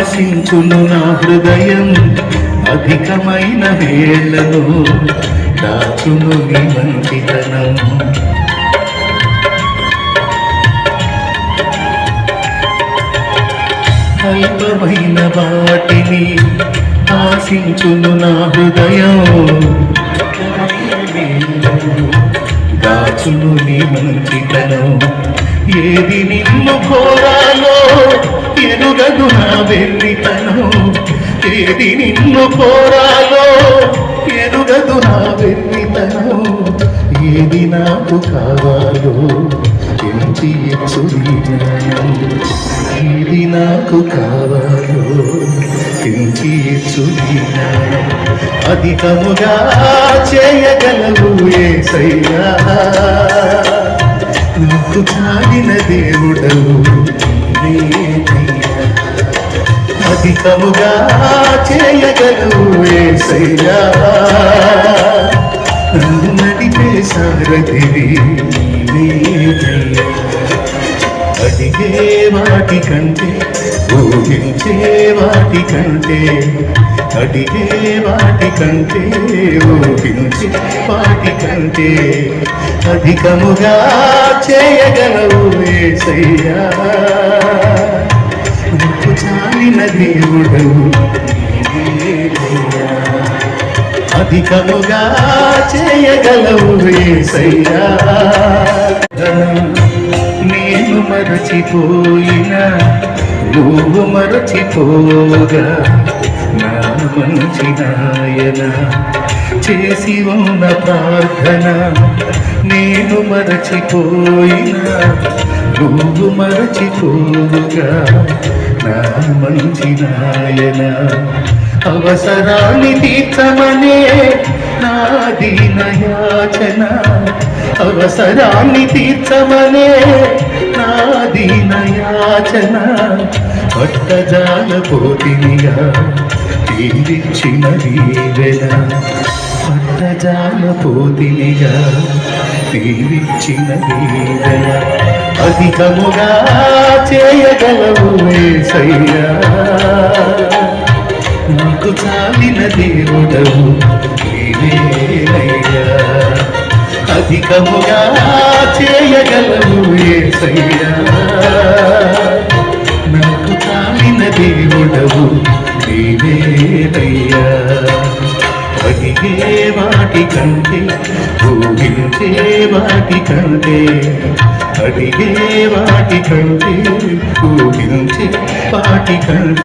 ఆశించును నా హృదయం అధికమైన వేళ్లను దాచును నీ మంచితనం. అల్పమైన వాటిని ఆశించును నా హృదయం దాచును నీ మంచితనం. ఏది నిన్ను కోరాలో ఎరుగదు నా వెర్రితనం. ఏది నిన్ను కోరాలో ఎరుగదు నా వెర్రితనం. ఏది నాకు కావాలో ఎంచి జ్ఞానం. ఏది నాకు కావాలో ఎంచి జ్ఞానం. అధికముగా చేయగలవు యేసయ్యా, నాకు చాలిన దేవుడవు నీవయ్యా. అధికముగా చేయగలవు యేసయ్యా, నన్ను నడిపే సారథివి నీవయ్యా. అడిగే వాటి కంటే ఊహించే వాటి కంటే, అడిగే వాటి కంటే ఊహించే వాటి కంటే అధికముగా చేయగలవు యేసయ్యా, నాకు చాలిన దేవుడవు నీవయ్యా. అధికముగా చేయగలవు యేసయ్యా, నేను మరచిపోయినా నువ్వు మరచిపోగా నా మంచి నాయన చేసి ఉన్న ప్రార్థన. నేను మరచిపోయినా నువ్వు మరచిపోగా నా మంచి నాయన. అవసరాన్ని తీర్చమనే నా దీన యాచన, అవసరాన్ని తీర్చమనే నా దీన యాచన. పట్టజాల పోతినిగా తీరిచ్చిన దీవెన, పట్టజాల పోతినిగా తీరిచ్చిన దీవెన. అధికముగా చేయగలవు యేసయ్యా, నాకు చాలిన దేవుడవు నీవేనయ్యా. అధికముగా చేయగలవు యేసయ్యా, నాకు చాలిన దేవుడవు నీవేనయ్యా. అడిగే వాటి కంటే ఊహించే వాటి కంటే, అడిగే వాటి కంటే ఊహించే వాటి కంటే